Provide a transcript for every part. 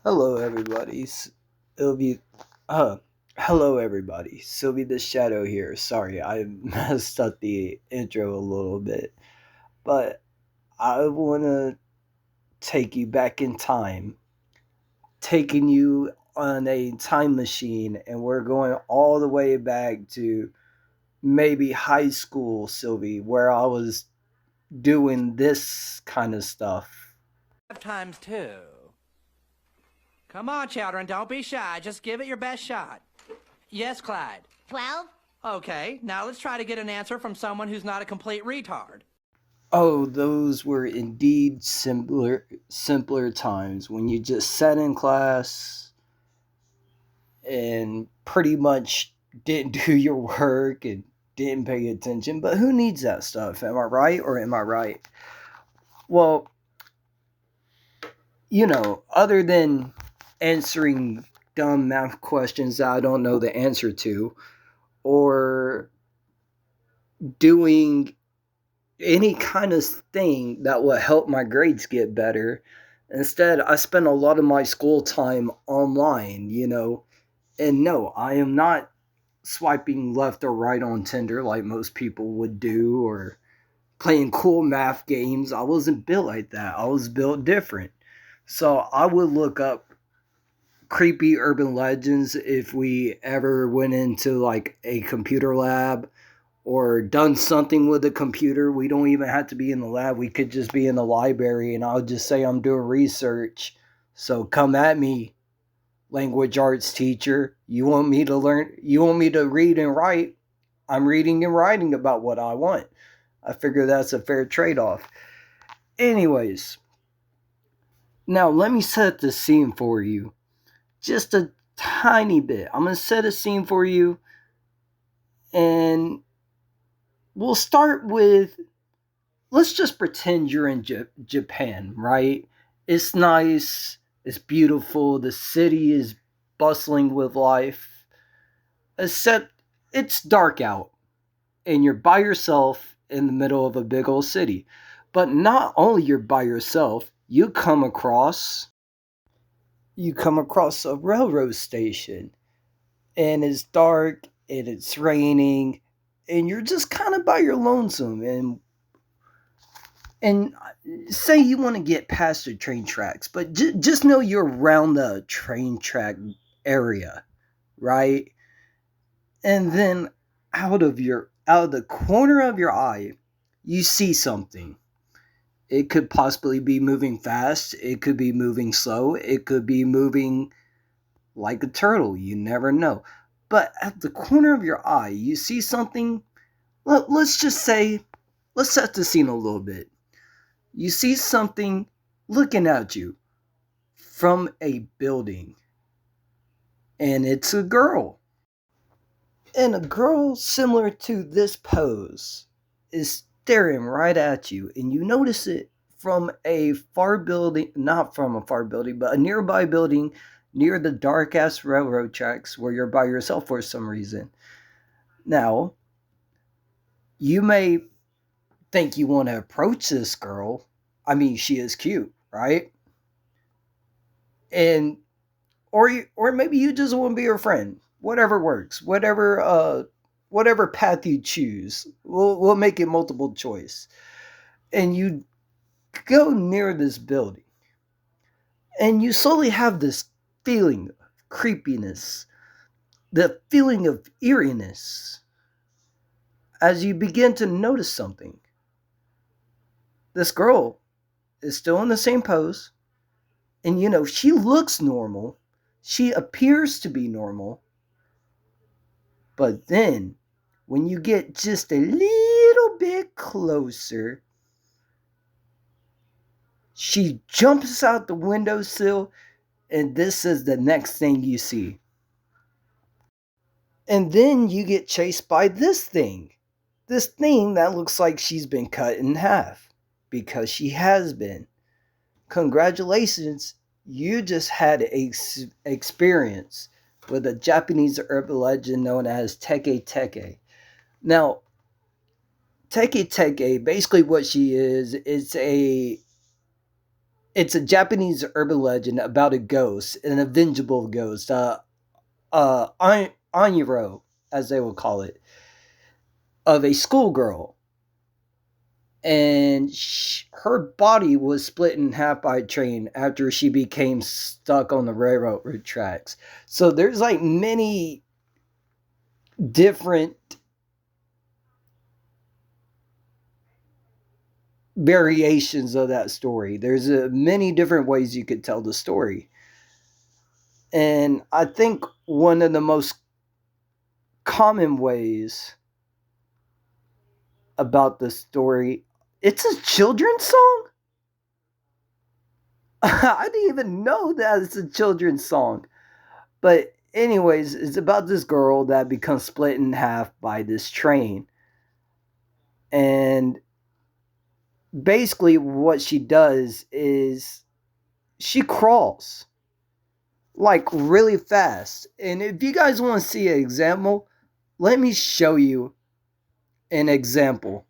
Hello, everybody. It'll be, uh, hello, everybody. Sylvie the Shadow here. Sorry, I messed up the intro a little bit, but I want to take you back in time, taking you on a time machine, and we're going all the way back to maybe high school, Sylvie, where I was doing this kind of stuff. Times two. Come on, children, don't be shy. Just give it your best shot. Yes, Clyde. 12? Okay, now let's try to get an answer from someone who's not a complete retard. Oh, those were indeed simpler times when you just sat in class and pretty much didn't do your work and didn't pay attention. But who needs that stuff? Am I right or am I right? Well, other than answering dumb math questions that I don't know the answer to, or doing any kind of thing that would help my grades get better. Instead, I spend a lot of my school time online. And no, I am not swiping left or right on Tinder like most people would do or playing cool math games. I wasn't built like that. I was built different. So I would look up creepy urban legends if we ever went into like a computer lab or done something with a computer. We don't even have to be in the lab. We could just be in the library and I'll just say I'm doing research. So come at me, language arts teacher. You want me to learn, you want me to read and write? I'm reading and writing about what I want. I figure that's a fair trade off. Anyways, now let me set the scene for you. Just a tiny bit. I'm going to set a scene for you and we'll start with, let's just pretend you're in Japan, right? It's nice, it's beautiful, the city is bustling with life, except it's dark out and you're by yourself in the middle of a big old city. But not only you're by yourself, you come across a railroad station and it's dark and it's raining and you're just kind of by your lonesome and say you want to get past the train tracks, but just know you're around the train track area, right? And then out of the corner of your eye, you see something. It could possibly be moving fast, it could be moving slow, it could be moving like a turtle, you never know. But at the corner of your eye, you see something. Let's just say, let's set the scene a little bit. You see something looking at you from a building, and it's a girl. And a girl similar to this pose is staring right at you, and you notice it from a far building, not from a far building, but a nearby building near the dark ass railroad tracks where you're by yourself for some reason. Now, you may think you want to approach this girl. I mean, she is cute, right? And or maybe you just want to be her friend. Whatever works. Whatever path you choose. We'll make it multiple choice. And you go near this building and you slowly have this feeling of creepiness, the feeling of eeriness as you begin to notice something. This girl is still in the same pose, and she looks normal. She appears to be normal. But then, when you get just a little bit closer, she jumps out the windowsill, and this is the next thing you see. And then you get chased by this thing. This thing that looks like she's been cut in half. Because she has been. Congratulations, you just had a experience with a Japanese urban legend known as Teke Teke. Now, Teke Teke, basically what she is, it's a It's a Japanese urban legend about a ghost, an avengable ghost, Anyuro, as they will call it, of a schoolgirl. And her body was split in half by a train after she became stuck on the railroad tracks. So there's like many different variations of that story. There's many different ways you could tell the story. And I think one of the most common ways about the story, it's a children's song? I didn't even know that it's a children's song. But anyways, it's about this girl that becomes split in half by this train. And basically what she does is she crawls like really fast. And if you guys want to see an example, let me show you an example.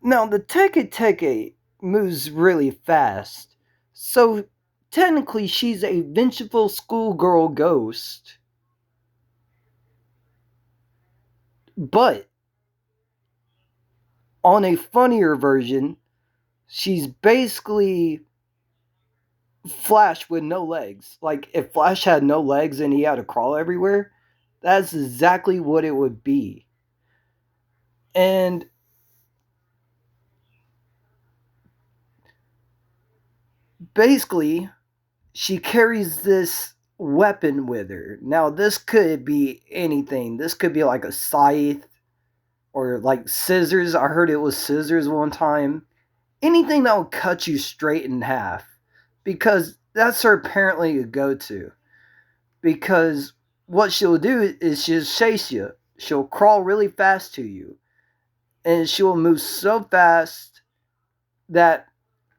Now, the Teke Teke moves really fast, so technically she's a vengeful schoolgirl ghost. But on a funnier version, she's basically Flash with no legs. Like, if Flash had no legs and he had to crawl everywhere, that's exactly what it would be. And basically, she carries this weapon with her. Now, this could be anything. This could be like a scythe or like scissors. I heard it was scissors one time. Anything that will cut you straight in half. Because that's her apparently a go to. Because what she'll do is she'll chase you. She'll crawl really fast to you. And she'll move so fast that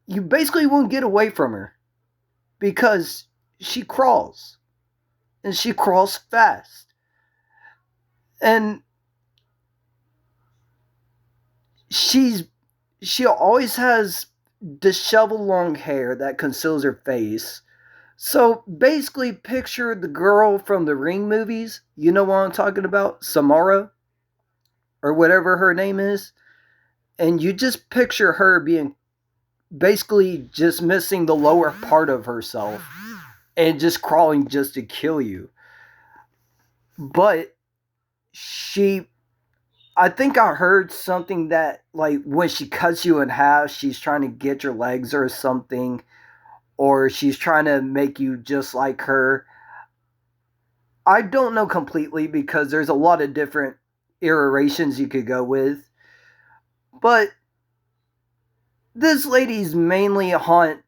you basically won't get away from her. Because she crawls. And she crawls fast. And she always has disheveled long hair that conceals her face. So basically, picture the girl from the Ring movies. You know what I'm talking about? Samara, or whatever her name is. And you just picture her being basically just missing the lower part of herself and just crawling just to kill you. But I think I heard something that, like, when she cuts you in half, she's trying to get your legs or something, or she's trying to make you just like her. I don't know completely because there's a lot of different iterations you could go with. But this lady's mainly haunt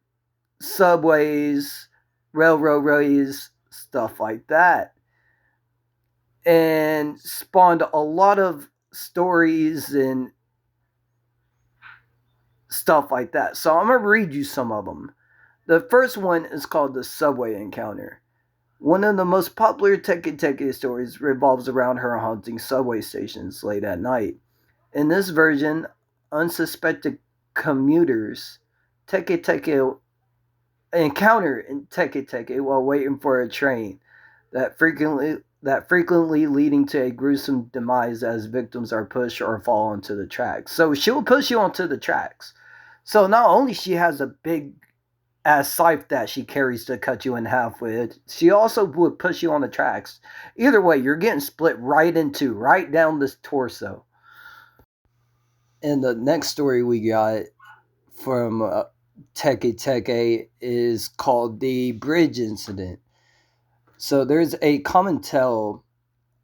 subways, railroadways, stuff like that. And spawned a lot of stories and stuff like that. So I'm going to read you some of them. The first one is called The Subway Encounter. One of the most popular Teke Teke stories revolves around her haunting subway stations late at night. In this version, unsuspected commuters Teke Teke encounter in Teke Teke while waiting for a train, that frequently leading to a gruesome demise as victims are pushed or fall onto the tracks. So she will push you onto the tracks. So not only she has a big ass scythe that she carries to cut you in half with, she also would push you on the tracks. Either way, you're getting split right down this torso. And the next story we got from Teke Teke is called the Bridge Incident. So there's a common tale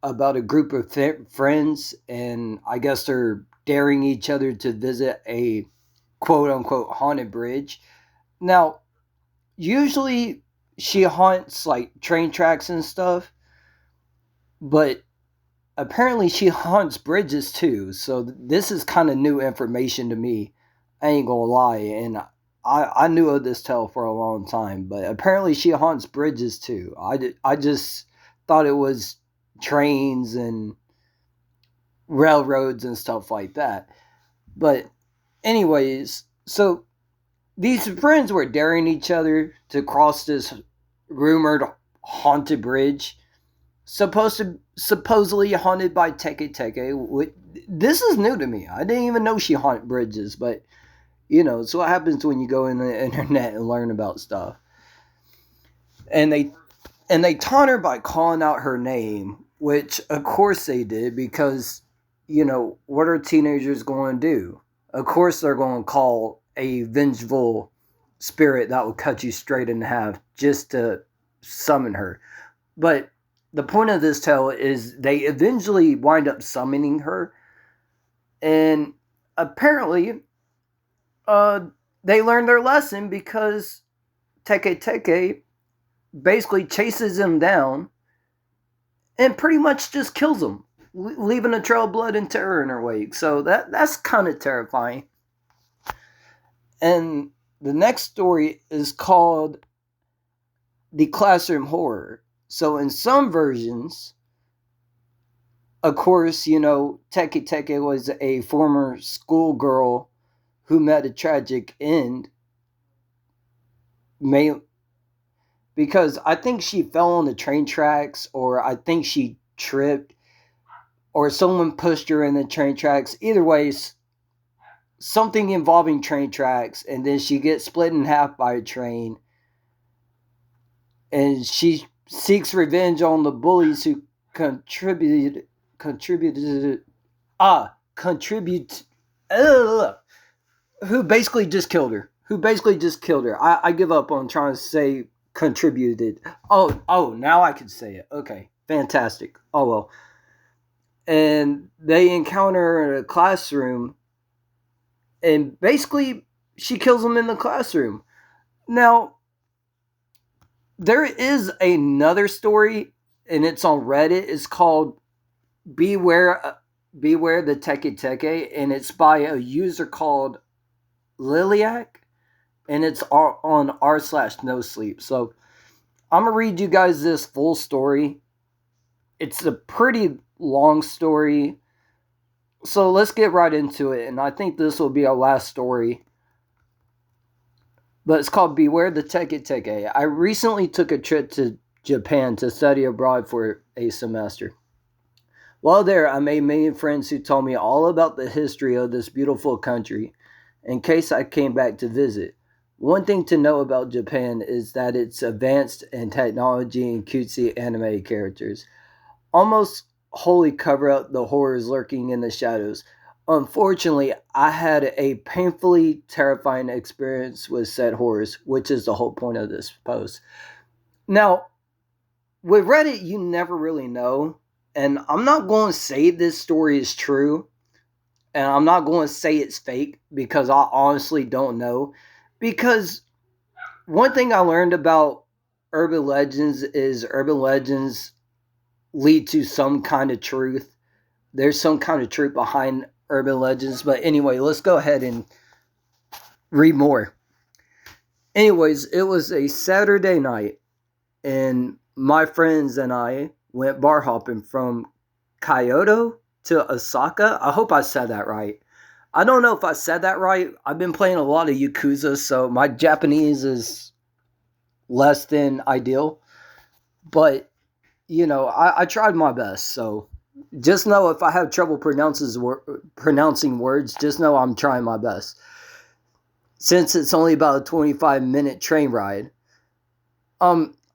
about a group of friends, and I guess they're daring each other to visit a quote unquote haunted bridge. Now, usually she haunts like train tracks and stuff, but apparently she haunts bridges too. So this is kind of new information to me. I ain't gonna lie, and I knew of this tale for a long time, but apparently she haunts bridges too. I just thought it was trains and railroads and stuff like that. But anyways, so these friends were daring each other to cross this rumored haunted bridge, supposedly haunted by Teke Teke. This is new to me. I didn't even know she haunted bridges, but it's what happens when you go in the internet and learn about stuff. And they taunt her by calling out her name, which of course they did because what are teenagers going to do? Of course they're going to call a vengeful spirit that will cut you straight in half just to summon her. But the point of this tale is they eventually wind up summoning her, and apparently they learned their lesson because Teke Teke basically chases him down and pretty much just kills him, leaving a trail of blood and terror in her wake. So that's kind of terrifying. And the next story is called The Classroom Horror. So in some versions, of course, Teke Teke was a former schoolgirl who met a tragic end. Because I think she fell on the train tracks, or I think she tripped, or someone pushed her in the train tracks. Either way, something involving train tracks, and then she gets split in half by a train, and she seeks revenge on the bullies who contribute who basically just killed her. I give up on trying to say contributed. Oh, now I can say it. Okay, fantastic. Oh well. And they encounter her in a classroom, and basically she kills them in the classroom. Now, there is another story, and it's on Reddit. It's called Beware the Teke Teke, and it's by a user called Leeegggs, and it's on r/no sleep. So I'm gonna read you guys this full story. It's a pretty long story, so let's get right into it. And I think this will be our last story. But it's called Beware the Teke Teke. I recently took a trip to Japan to study abroad for a semester. While there, I made many friends who told me all about the history of this beautiful country in case I came back to visit. One thing to know about Japan is that it's advanced in technology and cutesy anime characters almost wholly cover up the horrors lurking in the shadows. Unfortunately, I had a painfully terrifying experience with said horrors, which is the whole point of this post. Now, with Reddit, you never really know, and I'm not going to say this story is true, and I'm not going to say it's fake because I honestly don't know. Because one thing I learned about urban legends is urban legends lead to some kind of truth. There's some kind of truth behind urban legends. But anyway, let's go ahead and read more. Anyways, it was a Saturday night, and my friends and I went bar hopping from Kyoto to Osaka. I hope I said that right. I don't know if I said that right. I've been playing a lot of Yakuza, so my Japanese is less than ideal. But, I tried my best. So just know if I have trouble pronouncing words, just know I'm trying my best. Since it's only about a 25-minute train ride.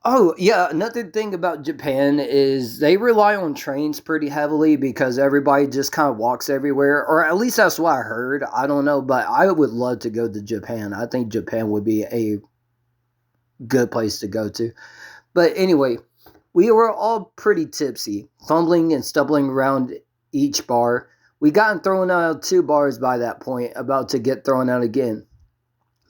Oh, yeah, another thing about Japan is they rely on trains pretty heavily because everybody just kind of walks everywhere, or at least that's what I heard. I don't know, but I would love to go to Japan. I think Japan would be a good place to go to. But anyway, we were all pretty tipsy, fumbling and stumbling around each bar. We gotten thrown out of 2 bars by that point, about to get thrown out again.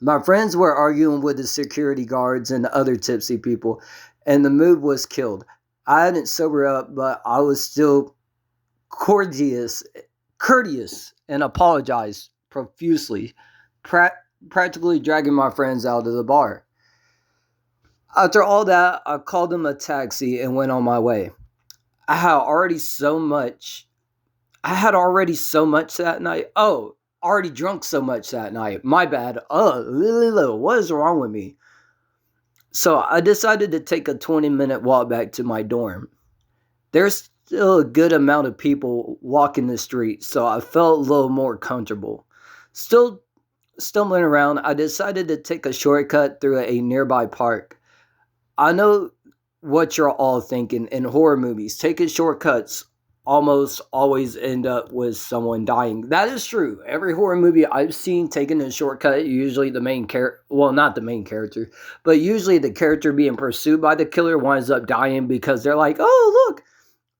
My friends were arguing with the security guards and the other tipsy people, and the mood was killed. I hadn't sobered up, but I was still courteous, and apologized profusely pra- practically dragging my friends out of the bar. After all that, I called them a taxi and went on my way. I had already so much. I had already so much that night. Oh, already drunk so much that night. My bad. What is wrong with me? So I decided to take a 20-minute walk back to my dorm. There's still a good amount of people walking the street, so I felt a little more comfortable. Still stumbling around, I decided to take a shortcut through a nearby park. I know what you're all thinking in horror movies. Taking shortcuts almost always end up with someone dying. That is true. Every horror movie I've seen taking a shortcut, usually the main character, well, not the main character, but usually the character being pursued by the killer winds up dying because they're like, oh, look,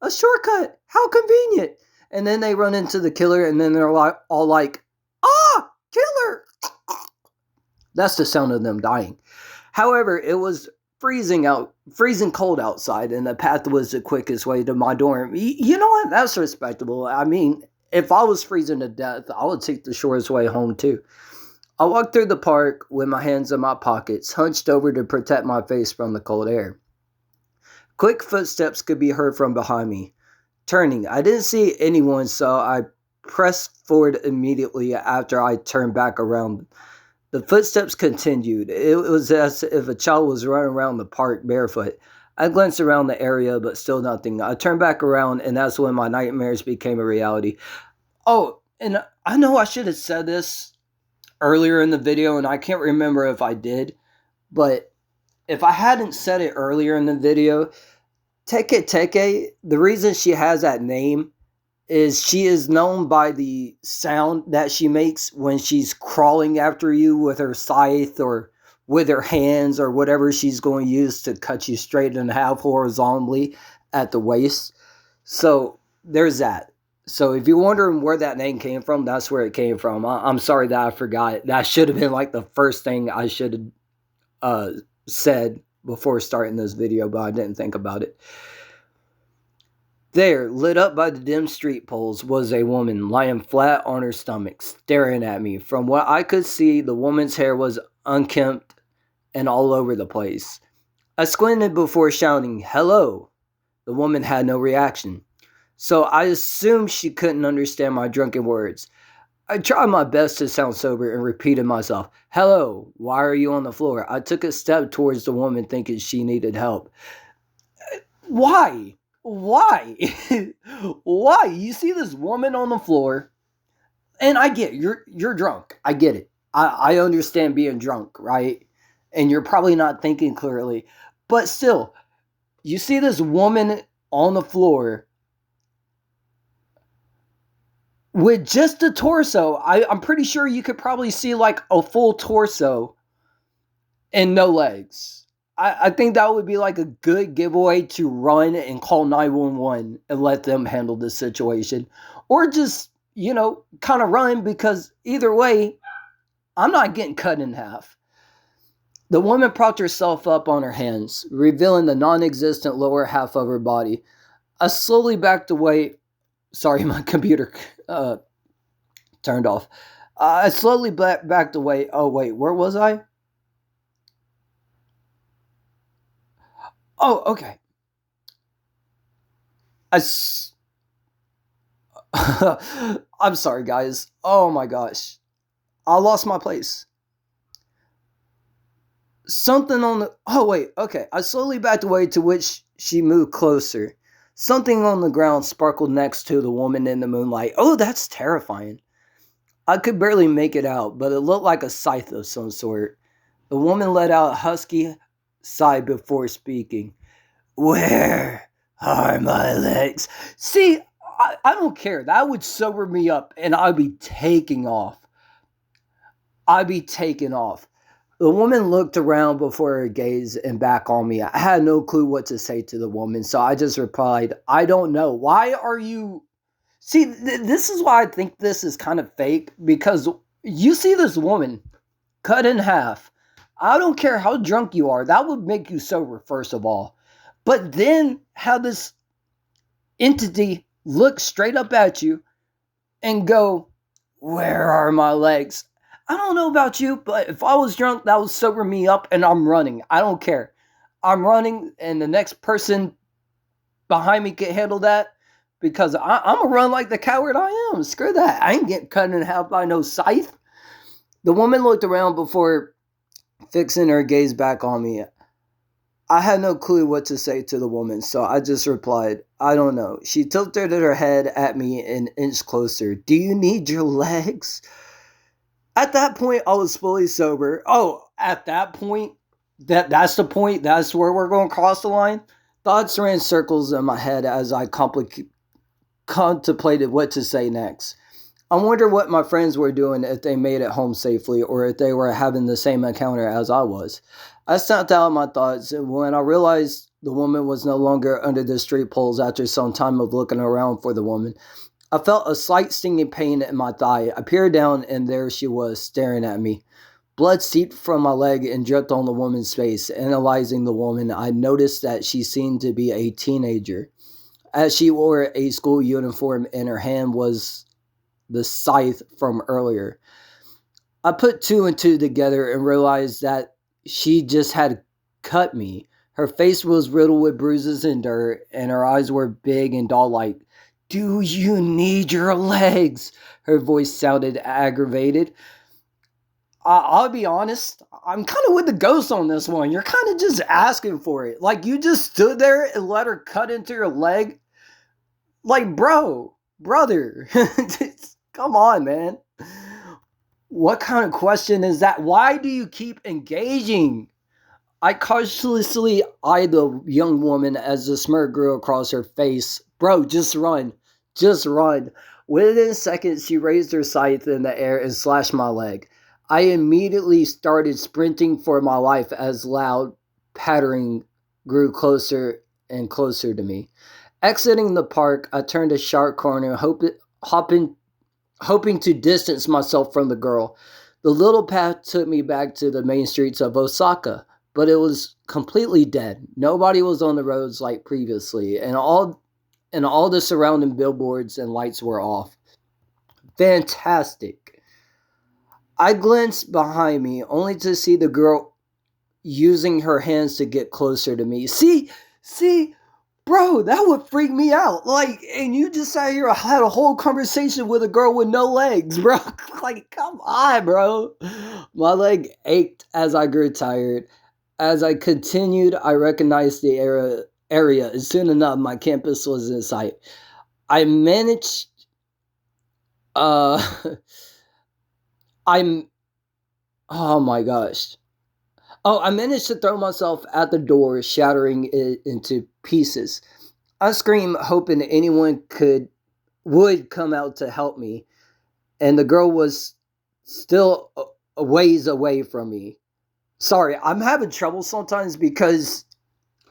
a shortcut. How convenient. And then they run into the killer and then they're like, all like, ah, killer. That's the sound of them dying. However, it was freezing cold outside, and the path was the quickest way to my dorm. You know what? That's respectable. I mean, if I was freezing to death, I would take the shortest way home too. I walked through the park with my hands in my pockets, hunched over to protect my face from the cold air. Quick footsteps could be heard from behind me. Turning, I didn't see anyone, so I pressed forward immediately after I turned back around. The footsteps continued. It was as if a child was running around the park barefoot. I glanced around the area, but still nothing. I turned back around, and that's when my nightmares became a reality. Oh, and I know I should have said this earlier in the video, and I can't remember if I did, but if I hadn't said it earlier in the video, Teke Teke, the reason she has that name is she is known by the sound that she makes when she's crawling after you with her scythe or with her hands or whatever she's going to use to cut you straight in half horizontally at the waist. So there's that. So if you're wondering where that name came from, that's where it came from. I'm sorry that I forgot. That should have been like the first thing I should have said before starting this video, but I didn't think about it. There, lit up by the dim street poles, was a woman lying flat on her stomach, staring at me. From what I could see, the woman's hair was unkempt and all over the place. I squinted before shouting, "Hello!" The woman had no reaction, so I assumed she couldn't understand my drunken words. I tried my best to sound sober and repeated myself, "Hello, why are you on the floor?" I took a step towards the woman thinking she needed help. Why? Why? Why? You see this woman on the floor, and I get it, you're drunk. I get it. I understand being drunk, right? And you're probably not thinking clearly. But still, you see this woman on the floor with just a torso. I'm pretty sure you could probably see like a full torso and no legs. I think that would be like a good giveaway to run and call 911 and let them handle the situation. Or just, kind of run because either way, I'm not getting cut in half. The woman propped herself up on her hands, revealing the non existent lower half of her body. I slowly backed away. Sorry, my computer turned off. I slowly backed away. Oh, wait, where was I? Oh, okay. I'm sorry, guys. Oh my gosh. I lost my place. Something on the. Oh, wait. Okay. I slowly backed away, to which she moved closer. Something on the ground sparkled next to the woman in the moonlight. Oh, that's terrifying. I could barely make it out, but it looked like a scythe of some sort. The woman let out a husky sigh before speaking. "Where are my legs?" See, I don't care. That would sober me up and I'd be taking off. I'd be taking off. The woman looked around before her gaze and back on me. I had no clue what to say to the woman, so I just replied, "I don't know. Why are you..." See, this is why I think this is kind of fake, because you see this woman cut in half. I don't care how drunk you are. That would make you sober, first of all. But then have this entity look straight up at you and go, "Where are my legs?" I don't know about you, but if I was drunk, that would sober me up and I'm running. I don't care. I'm running and the next person behind me can handle that because I'm going to run like the coward I am. Screw that. I ain't getting cut in half by no scythe. The woman looked around before fixing her gaze back on me. I had no clue what to say to the woman, so I just replied, I don't know. She tilted her head at me an inch closer. Do you need your legs? At that point, I was fully sober. Oh, at that point, that's the point. That's where we're going to cross the line. Thoughts ran circles in my head as I contemplated what to say next. I wonder what my friends were doing if they made it home safely or if they were having the same encounter as I was. I snapped out my thoughts, and when I realized the woman was no longer under the street poles after some time of looking around for the woman, I felt a slight stinging pain in my thigh. I peered down, and there she was, staring at me. Blood seeped from my leg and dripped on the woman's face. Analyzing the woman, I noticed that she seemed to be a teenager, as she wore a school uniform and her hand was the scythe from earlier. I put two and two together and realized that she just had cut me. Her face was riddled with bruises and dirt, and her eyes were big and doll-like. Do you need your legs? Her voice sounded aggravated. I'll be honest, I'm kind of with the ghost on this one. You're kind of just asking for it. Like, you just stood there and let her cut into your leg? Like, brother, come on, man. What kind of question is that? Why do you keep engaging? I cautiously eyed the young woman as the smirk grew across her face. Bro, just run. Just run. Within seconds, she raised her scythe in the air and slashed my leg. I immediately started sprinting for my life as loud pattering grew closer and closer to me. Exiting the park, I turned a sharp corner, hoping to distance myself from the girl. The little path took me back to the main streets of Osaka, but it was completely dead. Nobody was on the roads like previously, and all the surrounding billboards and lights were off. Fantastic. I glanced behind me, only to see the girl using her hands to get closer to me. See, bro, that would freak me out. Like, and you just sat here, had a whole conversation with a girl with no legs, bro. Like, come on, bro. My leg ached as I grew tired. As I continued, I recognized the area, and soon enough, my campus was in sight. I managed, uh, I'm, oh my gosh. Oh, I managed to throw myself at the door, shattering it into pieces. I screamed, hoping anyone would come out to help me, and the girl was still a ways away from me. Sorry, I'm having trouble sometimes because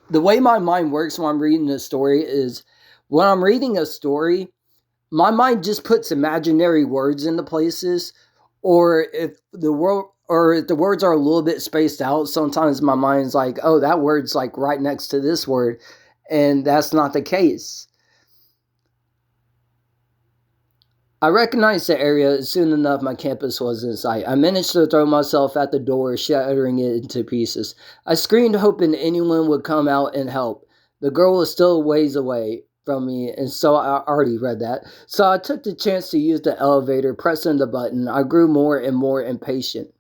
the way my mind works when I'm reading a story is when I'm reading a story, my mind just puts imaginary words into places, or if the words are a little bit spaced out, sometimes my mind's like, oh, that word's like right next to this word, and that's not the case. I recognized the area. Soon enough, my campus was in sight. I managed to throw myself at the door, shattering it into pieces. I screamed, hoping anyone would come out and help. The girl was still ways away from me, and so I already read that. So I took the chance to use the elevator, pressing the button. I grew more and more impatient.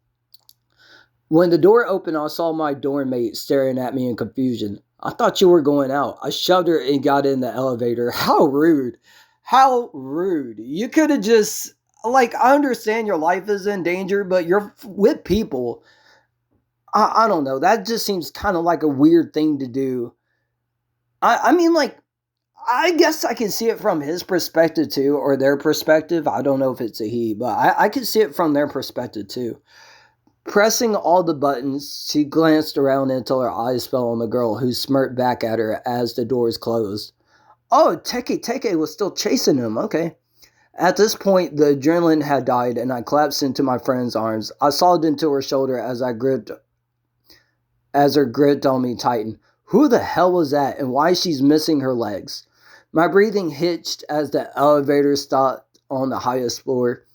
When the door opened, I saw my dorm mate staring at me in confusion. I thought you were going out. I shoved her and got in the elevator. How rude. How rude. You could have just, like, I understand your life is in danger, but you're with people. I don't know. That just seems kind of like a weird thing to do. I mean, like, I guess I can see it from his perspective too, or their perspective. I don't know if it's a he, but I can see it from their perspective too. Pressing all the buttons, she glanced around until her eyes fell on the girl, who smirked back at her as the doors closed. Oh, Teke was still chasing him. Okay. At this point, the adrenaline had died, and I collapsed into my friend's arms. I sobbed into her shoulder as her grip on me tightened. Who the hell was that, and why she's missing her legs? My breathing hitched as the elevator stopped on the highest floor.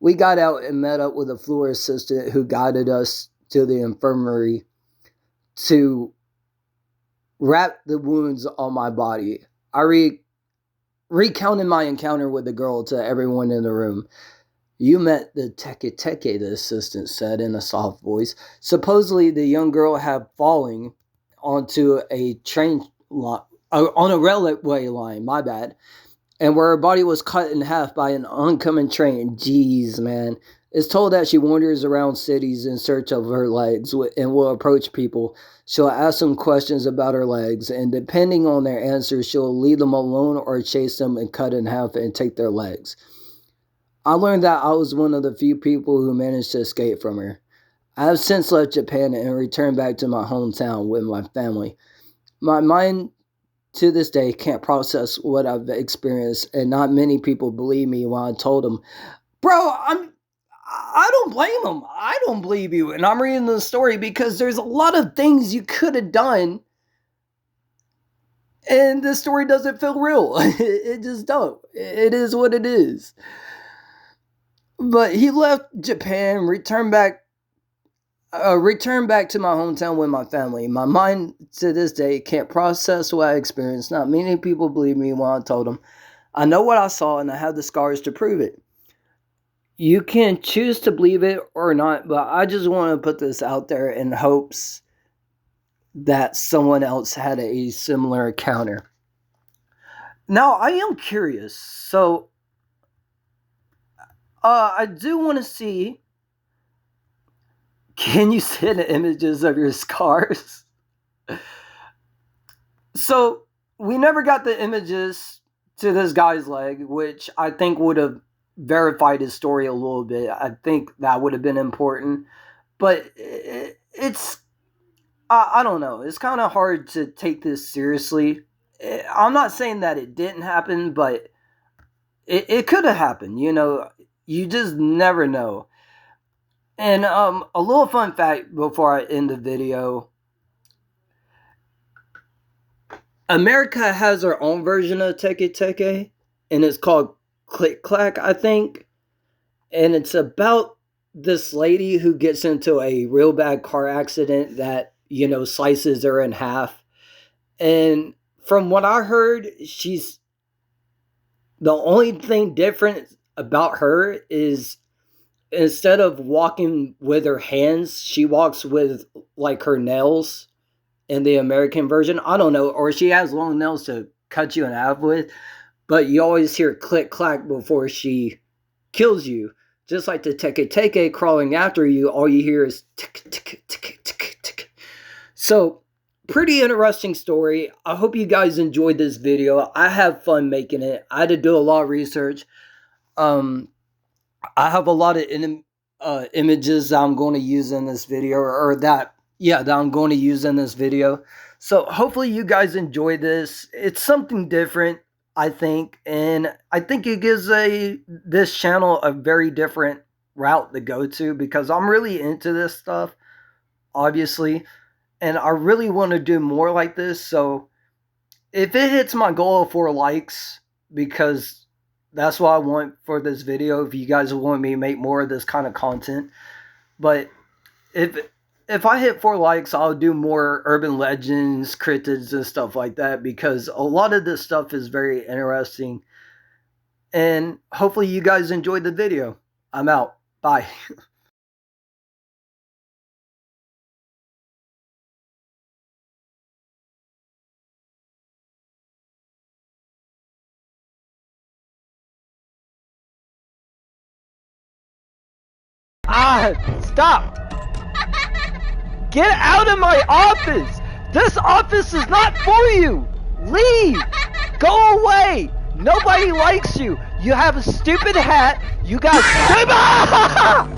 We got out and met up with a floor assistant who guided us to the infirmary to wrap the wounds on my body. I recounted my encounter with the girl to everyone in the room. You met the teke, the assistant said in a soft voice. Supposedly, the young girl had fallen onto a train line, on a railway line, my bad, and where her body was cut in half by an oncoming train. Jeez, man. It's told that she wanders around cities in search of her legs and will approach people. She'll ask them questions about her legs, and depending on their answers, she'll leave them alone or chase them and cut in half and take their legs. I learned that I was one of the few people who managed to escape from her. I have since left Japan and returned back to my hometown with my family. My mind to this day can't process what I've experienced, and not many people believe me when I told them, bro, I don't blame them. I don't believe you. And I'm reading the story because there's a lot of things you could have done, and the story doesn't feel real. It just don't. It is what it is. But he left Japan, returned back to my hometown with my family. My mind to this day can't process what I experienced. Not many people believe me when I told them. I know what I saw, and I have the scars to prove it. You can choose to believe it or not, but I just want to put this out there in hopes that someone else had a similar encounter. Now, I am curious. So, I do want to see, can you send images of your scars? So, we never got the images to this guy's leg, which I think would have verified his story a little bit. I think that would have been important. But it's, I don't know. It's kind of hard to take this seriously. I'm not saying that it didn't happen, but it could have happened. You know, you just never know. And a little fun fact before I end the video. America has their own version of teke, and it's called Click Clack, I think. And it's about this lady who gets into a real bad car accident that, you know, slices her in half. And from what I heard, she's, the only thing different about her is instead of walking with her hands, she walks with like her nails in the American version. I don't know, or she has long nails to cut you in half with, but you always hear click clack before she kills you. Just like the teke crawling after you, all you hear is tick, tick, tick, tick, tick. So, pretty interesting story. I hope you guys enjoyed this video. I have fun making it. I had to do a lot of research. I have a lot of images that I'm going to use in this video, that I'm going to use in this video. So hopefully you guys enjoy this. It's something different, I think, and I think it gives this channel a very different route to go to, because I'm really into this stuff, obviously, and I really want to do more like this. So if it hits my goal of 4 likes, because that's what I want for this video, if you guys want me to make more of this kind of content. But if I hit 4 likes, I'll do more urban legends, cryptids, and stuff like that, because a lot of this stuff is very interesting. And hopefully you guys enjoyed the video. I'm out. Bye. Stop! Get out of my office! This office is not for you! Leave! Go away! Nobody likes you! You have a stupid hat! You got stupid!